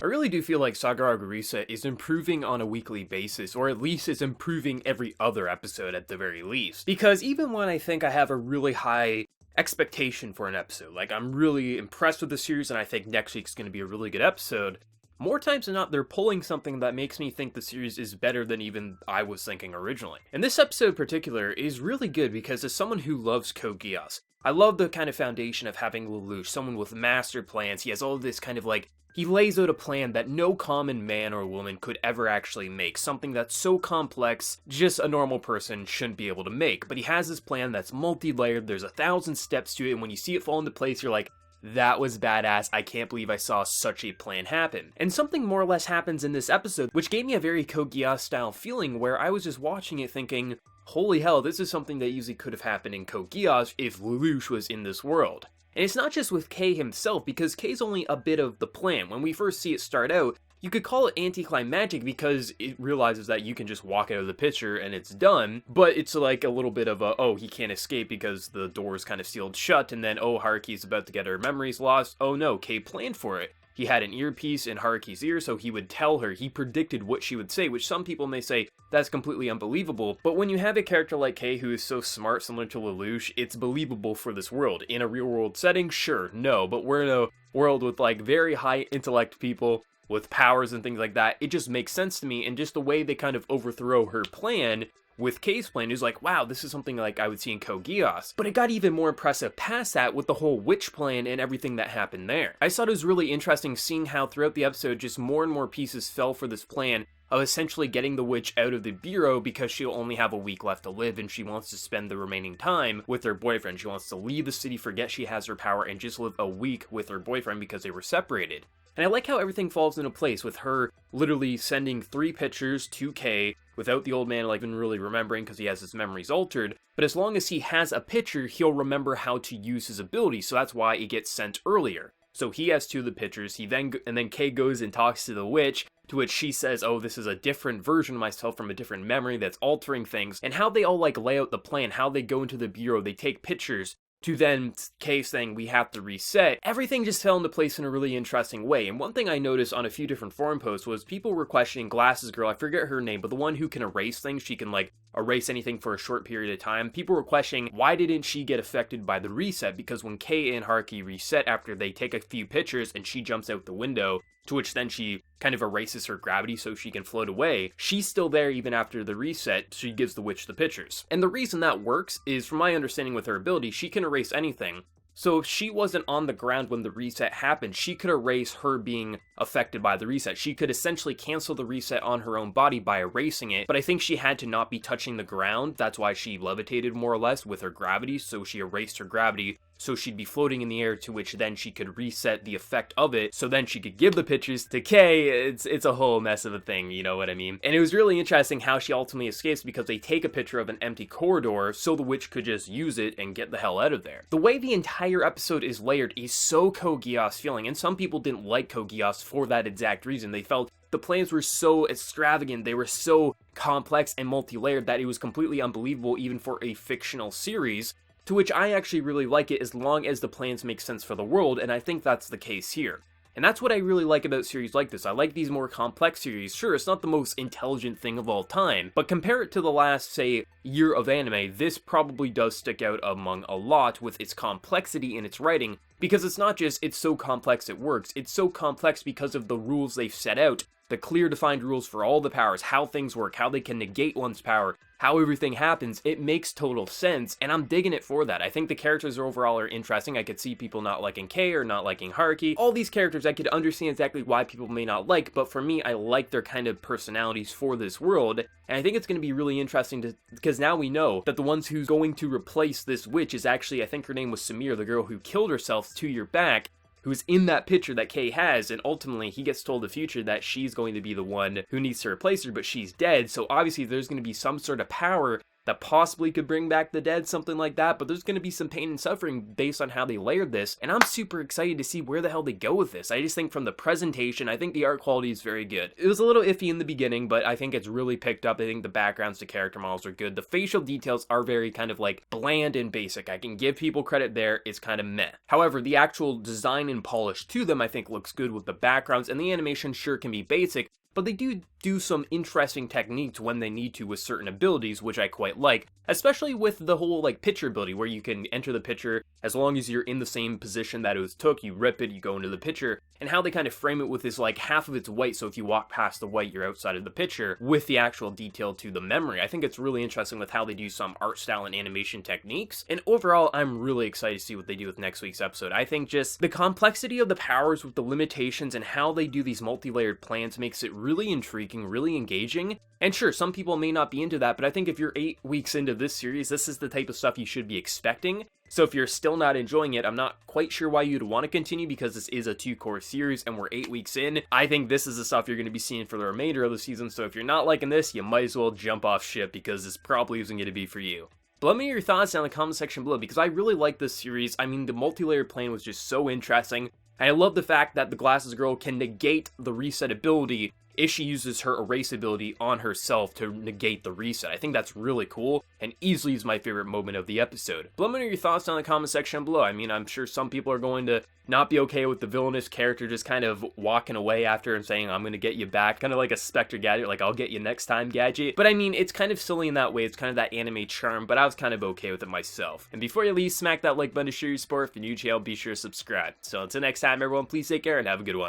I really do feel like Sagrada is improving on a weekly basis, or at least is improving every other episode at the very least. Because even when I think I have a really high expectation for an episode, like I'm really impressed with the series and I think next week's going to be a really good episode, more times than not, they're pulling something that makes me think the series is better than even I was thinking originally. And this episode in particular is really good because as someone who loves Code Geass, I love the kind of foundation of having Lelouch, someone with master plans. He has all this kind of like, he lays out a plan that no common man or woman could ever actually make, something that's so complex, just a normal person shouldn't be able to make. But he has this plan that's multi-layered, there's 1,000 steps to it, and when you see it fall into place, you're like, that was badass, I can't believe I saw such a plan happen. And something more or less happens in this episode, which gave me a very Code Geass style feeling where I was just watching it thinking, holy hell, this is something that easily could have happened in Code Geass if Lelouch was in this world. And it's not just with Kay himself, because Kay's only a bit of the plan. When we first see it start out, you could call it anticlimactic because it realizes that you can just walk out of the picture and it's done, but it's like a little bit of a, oh, he can't escape because the door is kind of sealed shut, and then, oh, Haruki's about to get her memories lost. Oh no, Kay planned for it. He had an earpiece in Haruki's ear, so he would tell her, he predicted what she would say, which some people may say, that's completely unbelievable, but when you have a character like Kay who is so smart, similar to Lelouch, it's believable for this world. In a real-world setting, sure, no, but we're in a world with, like, very high intellect people, with powers and things like that. It just makes sense to me, and just the way they kind of overthrow her plan with Kay's plan is like, wow, this is something like I would see in Code Geass. But it got even more impressive past that with the whole witch plan and everything that happened there. I thought it was really interesting seeing how throughout the episode just more and more pieces fell for this plan of essentially getting the witch out of the bureau because she'll only have a week left to live and she wants to spend the remaining time with her boyfriend. She wants to leave the city, forget she has her power, and just live a week with her boyfriend because they were separated. And I like how everything falls into place with her literally sending 3 pictures to Kay without the old man like even really remembering because he has his memories altered. But as long as he has a picture, he'll remember how to use his ability, so that's why it gets sent earlier. So he has 2 of the pictures, and then Kay goes and talks to the witch, to which she says, oh, this is a different version of myself from a different memory that's altering things, and how they all like lay out the plan, how they go into the bureau, they take pictures, to then Kay saying we have to reset, everything just fell into place in a really interesting way. And one thing I noticed on a few different forum posts was people were questioning Glasses Girl, I forget her name, but the one who can erase things, she can like erase anything for a short period of time. People were questioning why didn't she get affected by the reset, because when Kay and Haruki reset after they take a few pictures and she jumps out the window, to which then she kind of erases her gravity so she can float away, she's still there even after the reset. She gives the witch the pictures. And the reason that works is, from my understanding with her ability, she can erase anything. So if she wasn't on the ground when the reset happened, she could erase her being affected by the reset. She could essentially cancel the reset on her own body by erasing it, but I think she had to not be touching the ground. That's why she levitated more or less with her gravity, so she erased her gravity, so she'd be floating in the air, to which then she could reset the effect of it, so then she could give the pictures to Kay. It's a whole mess of a thing, you know what I mean? And it was really interesting how she ultimately escapes, because they take a picture of an empty corridor, so the witch could just use it and get the hell out of there. The way the entire episode is layered is so Code Geass feeling, and some people didn't like Code Geass for that exact reason. They felt the plans were so extravagant, they were so complex and multi-layered that it was completely unbelievable even for a fictional series, to which I actually really like it as long as the plans make sense for the world, and I think that's the case here. And that's what I really like about series like this. I like these more complex series. Sure, it's not the most intelligent thing of all time, but compare it to the last, say, year of anime, this probably does stick out among a lot with its complexity in its writing, because it's not just it's so complex it works, it's so complex because of the rules they've set out, the clear defined rules for all the powers, how things work, how they can negate one's power, how everything happens. It makes total sense, and I'm digging it for that. I think the characters overall are interesting. I could see people not liking Kay or not liking Haruki. All these characters I could understand exactly why people may not like, but for me, I like their kind of personalities for this world, and I think it's going to be really interesting because now we know that the ones who's going to replace this witch is actually, I think her name was Samir, the girl who killed herself 2 years back, who's in that picture that Kay has, and ultimately he gets told in the future that she's going to be the one who needs to replace her, but she's dead, so obviously there's going to be some sort of power that possibly could bring back the dead, something like that, but there's going to be some pain and suffering based on how they layered this, and I'm super excited to see where the hell they go with this. I just think from the presentation, I think the art quality is very good. It was a little iffy in the beginning, but I think it's really picked up. I think the backgrounds to character models are good. The facial details are very kind of like bland and basic. I can give people credit there, it's kind of meh. However, the actual design and polish to them I think looks good with the backgrounds, and the animation sure can be basic, but they do some interesting techniques when they need to with certain abilities, which I quite like, especially with the whole like picture ability where you can enter the picture as long as you're in the same position that it was took, you rip it, you go into the picture, and how they kind of frame it with this like half of it's white, so if you walk past the white you're outside of the picture with the actual detail to the memory. I think it's really interesting with how they do some art style and animation techniques, and overall I'm really excited to see what they do with next week's episode. I think just the complexity of the powers with the limitations and how they do these multi-layered plans makes it really intriguing, really engaging. And sure, some people may not be into that, but I think if you're 8 weeks into this series, this is the type of stuff you should be expecting. So if you're still not enjoying it, I'm not quite sure why you'd want to continue, because this is a 2-cour series and we're 8 weeks in. I think this is the stuff you're going to be seeing for the remainder of the season, so if you're not liking this, you might as well jump off ship, because this probably isn't going to be for you. But let me know your thoughts down in the comment section below, because I really like this series. I mean, the multi-layered plan was just so interesting, and I love the fact that the Glasses Girl can negate the reset ability if she uses her erase ability on herself to negate the reset. I think that's really cool, and easily is my favorite moment of the episode. But let me know your thoughts down in the comment section below. I mean, I'm sure some people are going to not be okay with the villainous character just kind of walking away after and saying, I'm gonna get you back, kind of like a Spectre gadget, like I'll get you next time gadget. But I mean, it's kind of silly in that way, it's kind of that anime charm, but I was kind of okay with it myself. And before you leave, smack that like button to show your support. If you're new to the channel, be sure to subscribe. So until next time everyone, please take care and have a good one.